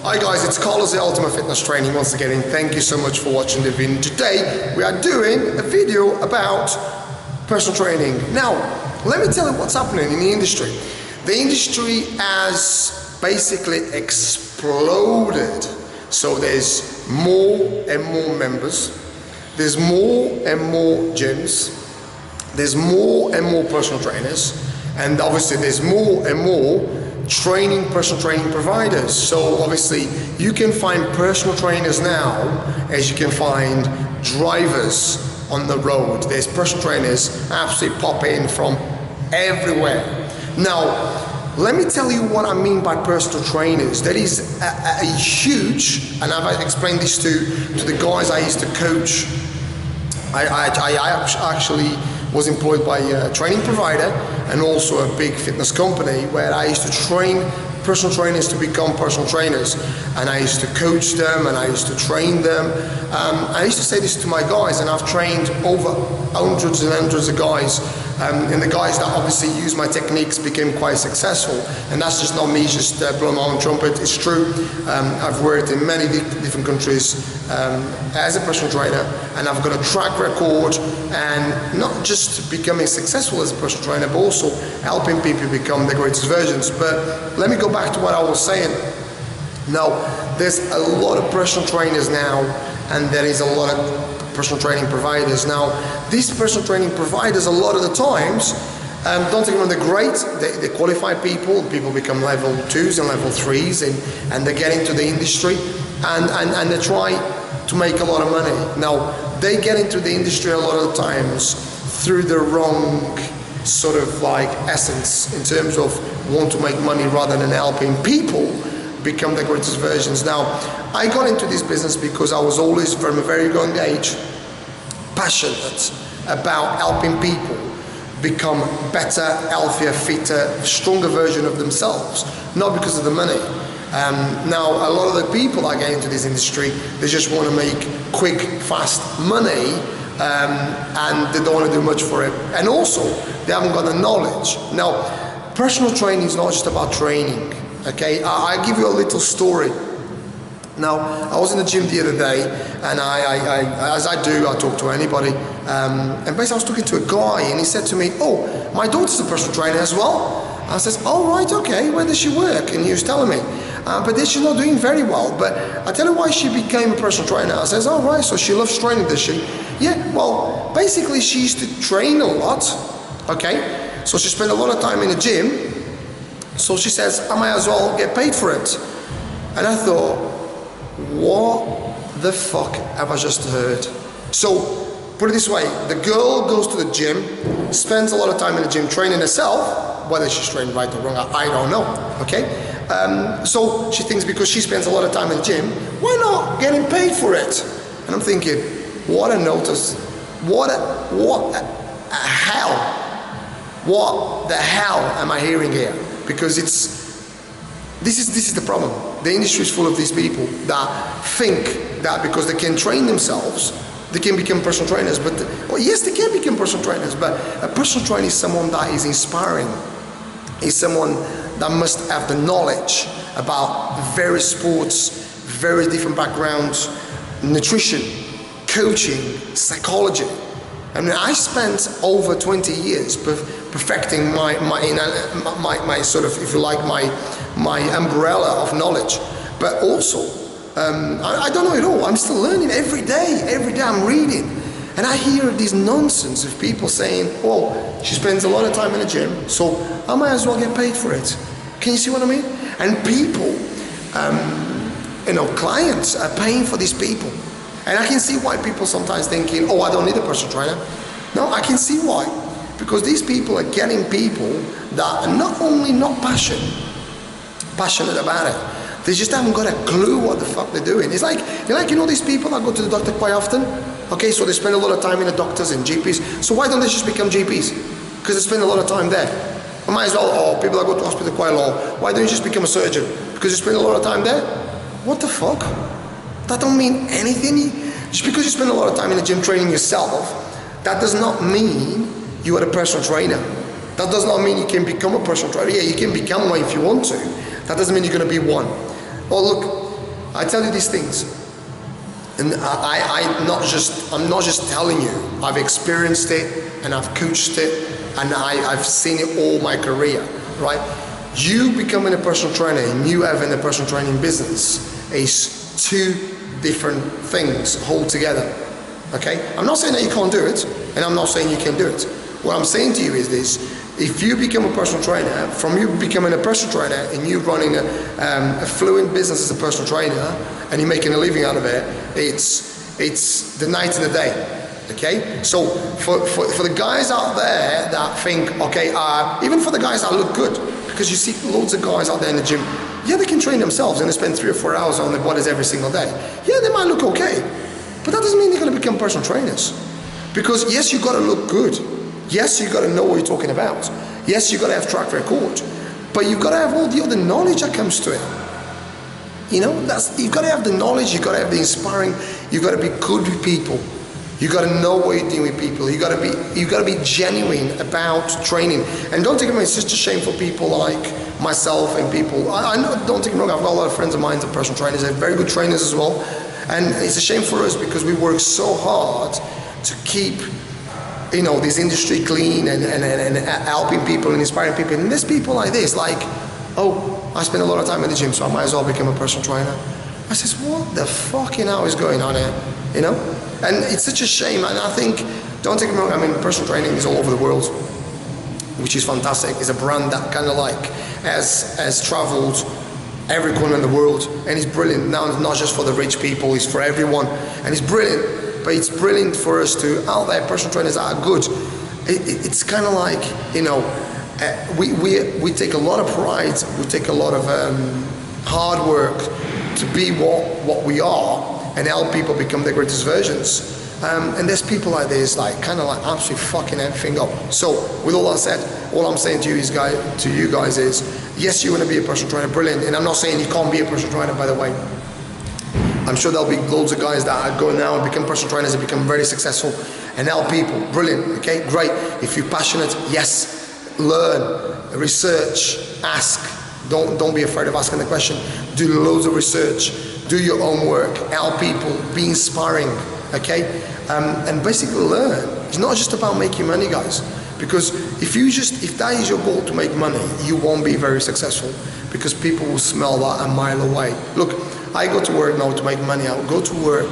Hi guys, it's Carlos, the Ultimate Fitness Training once again, and thank you so much for watching the video. Today we are doing a video about personal training. Now, let me tell you what's happening in the industry. The industry has basically exploded. So there's more and more members, there's more and more gyms, there's more and more personal trainers, and obviously there's more and more personal training providers. So obviously you can find personal trainers now as you can find drivers on the road. There's personal trainers absolutely popping from everywhere. Now, let me tell you what I mean by personal trainers. That is a huge, and I've explained this to the guys I used to coach. I actually was employed by a training provider and also a big fitness company where I used to train personal trainers to become personal trainers, and I used to coach them and I used to train them. I used to say this to my guys, and I've trained over hundreds and hundreds of guys, and the guys that obviously use my techniques became quite successful. And that's just not me just blowing my own trumpet, it's true. I've worked in many different countries as a personal trainer, and I've got a track record, and not just becoming successful as a personal trainer, but also helping people become their greatest versions. But let me go back to what I was saying. Now, there's a lot of personal trainers now, and there is a lot of personal training providers. Now, these personal training providers, a lot of the times, don't think they're great. They qualify people become level 2s and level 3s, and they get into the industry, and they try to make a lot of money. Now, they get into the industry a lot of the times through the wrong sort of like essence, in terms of want to make money rather than helping people become their greatest versions. Now, I got into this business because I was always, from a very young age, passionate about helping people become better, healthier, fitter, stronger version of themselves, not because of the money. Now, a lot of the people that get into this industry, they just want to make quick, fast money, and they don't want to do much for it. And also, they haven't got the knowledge. Now, personal training is not just about training, okay? I'll give you a little story. Now, I was in the gym the other day, and as I do, I talk to anybody, and basically I was talking to a guy, and he said to me, "Oh, my daughter's a personal trainer as well." I says, "Oh, right, okay, where does she work?" And he was telling me, but then she's not doing very well. But I tell her why she became a personal trainer. I says, "Oh, right, so she loves training, does she?" "Yeah, well, basically she used to train a lot, okay? So she spent a lot of time in the gym, so she says, I might as well get paid for it." And I thought, what the fuck have I just heard? So, put it this way, the girl goes to the gym, spends a lot of time in the gym training herself, whether she's trained right or wrong, I don't know, okay? So she thinks because she spends a lot of time in the gym, why not getting paid for it? And I'm thinking, what a notice, what the hell am I hearing here? Because this is the problem. The industry is full of these people that think that because they can train themselves, they can become personal trainers. But yes, they can become personal trainers, but a personal trainer is someone that is inspiring. Is someone that must have the knowledge about various sports, various different backgrounds, nutrition, coaching, psychology. I mean, I spent over 20 years perfecting my sort of, if you like, my umbrella of knowledge. But also, I don't know it all. I'm still learning every day. Every day I'm reading. And I hear this nonsense of people saying, "Oh, she spends a lot of time in the gym, so I might as well get paid for it." Can you see what I mean? And people, clients are paying for these people. And I can see why people sometimes thinking, "Oh, I don't need a personal trainer." No, I can see why. Because these people are getting people that are not only not passionate about it, they just haven't got a clue what the fuck they're doing. It's like, these people that go to the doctor quite often, okay, so they spend a lot of time in the doctors and GPs. So why don't they just become GPs? Because they spend a lot of time there. I might as well, people that go to hospital quite a lot, why don't you just become a surgeon? Because you spend a lot of time there? What the fuck? That don't mean anything. Just because you spend a lot of time in the gym training yourself, that does not mean you are a personal trainer. That does not mean you can become a personal trainer. Yeah, you can become one if you want to. That doesn't mean you're going to be one. Well, look, I tell you these things, and I'm not just telling you. I've experienced it, and I've coached it, and I've seen it all my career, right? You becoming a personal trainer and you having a personal training business is two different things altogether, okay? I'm not saying that you can't do it, and I'm not saying you can do it. What I'm saying to you is this: if you become a personal trainer, from you becoming a personal trainer and you running a fluent business as a personal trainer and you're making a living out of it, it's the night and the day. Okay, so for the guys out there that think, okay, even for the guys that look good, because you see loads of guys out there in the gym, yeah, they can train themselves and they spend 3 or 4 hours on their bodies every single day. Yeah, they might look okay, but that doesn't mean they're going to become personal trainers. Because yes, you got to look good. Yes, you got to know what you're talking about. Yes, you got to have track record, but you've got to have all the other knowledge that comes to it. You know, you've got to have the knowledge. You've got to have the inspiring. You've got to be good with people. You got to know what you're doing with people. You got to be genuine about training. And don't take it wrong, it's just a shame for people like myself and people. I know, don't take it wrong. I've got a lot of friends of mine that are personal trainers. They're very good trainers as well. And it's a shame for us because we work so hard to keep, you know, this industry clean and helping people and inspiring people. And there's people like this, like, oh, I spend a lot of time in the gym, so I might as well become a personal trainer. I says, what the fucking hell is going on here? You know? And it's such a shame, and I think, don't take me wrong, I mean, personal training is all over the world, which is fantastic. It's a brand that kind of like has traveled every corner in the world, and it's brilliant. Now it's not just for the rich people, it's for everyone, and it's brilliant. But it's brilliant for us to, out there, personal trainers that are good. It's kind of like, you know, we take a lot of pride, we take a lot of hard work to be what we are, and help people become their greatest versions. And there's people like this, like kind of like absolutely fucking everything up. So with all that said, all I'm saying to you guys is, yes, you want to be a personal trainer, brilliant. And I'm not saying you can't be a personal trainer, by the way. I'm sure there'll be loads of guys that are going now and become personal trainers and become very successful and help people, brilliant, okay, great. If you're passionate, yes, learn, research, ask. Don't be afraid of asking the question. Do loads of research. Do your own work, help people, be inspiring, okay? And basically learn. It's not just about making money, guys. Because if that is your goal, to make money, you won't be very successful, because people will smell that a mile away. Look, I go to work now to make money. I go to work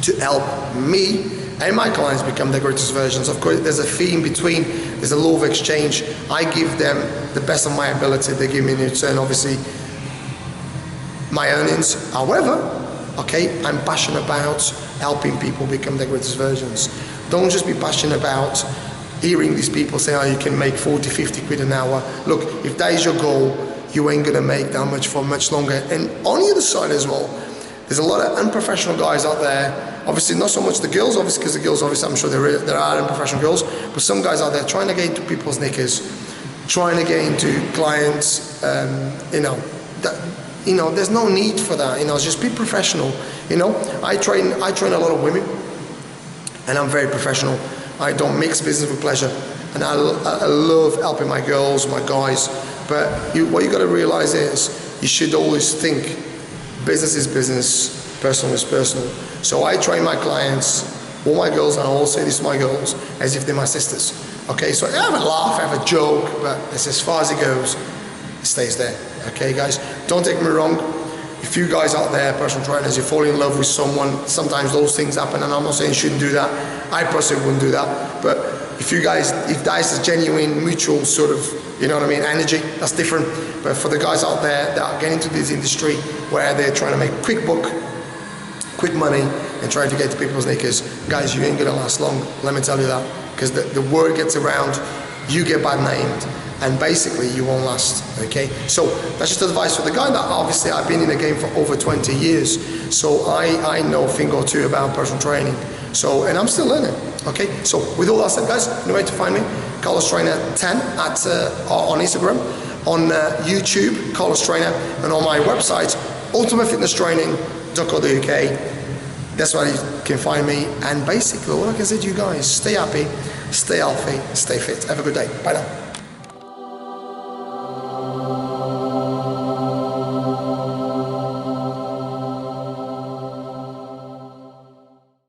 to help me and my clients become their greatest versions. Of course, there's a fee in between. There's a law of exchange. I give them the best of my ability. They give me in return, obviously, my earnings. However, okay, I'm passionate about helping people become their greatest versions. Don't just be passionate about hearing these people say, oh, you can make 40, 50 quid an hour. Look, if that is your goal, you ain't gonna make that much for much longer. And on the other side as well, there's a lot of unprofessional guys out there. Obviously, not so much the girls, obviously, because the girls, obviously, I'm sure there are unprofessional girls, but some guys out there trying to get into people's knickers, trying to get into clients, there's no need for that. Just be professional. I train a lot of women, and I'm very professional. I don't mix business with pleasure, and I love helping my girls, my guys. But what you got to realize is you should always think business is business, personal is personal. So I train my clients, all my girls, and I always say this to my girls, as if they're my sisters. Okay, so I have a laugh, I have a joke, but it's as far as it goes. It stays there. Okay, guys, don't take me wrong. If you guys out there, personal trainers, you fall in love with someone, sometimes those things happen, and I'm not saying you shouldn't do that. I personally wouldn't do that. But if that is a genuine, mutual sort of, energy, that's different. But for the guys out there that are getting into this industry where they're trying to make quick buck, quick money, and trying to get to people's knickers, guys, you ain't gonna last long. Let me tell you that, because the word gets around, you get bad named, and basically you won't last, okay? So that's just advice for the guy that obviously I've been in the game for over 20 years. So I know a thing or two about personal training. So, and I'm still learning, okay? So with all that said, guys, you know where to find me, Carlos Trainer 10 on Instagram, on YouTube, Carlos Trainer, and on my website, ultimatefitnesstraining.co.uk. That's where you can find me. And basically, all I can say to you guys, stay happy, stay healthy, stay fit. Have a good day. Bye now.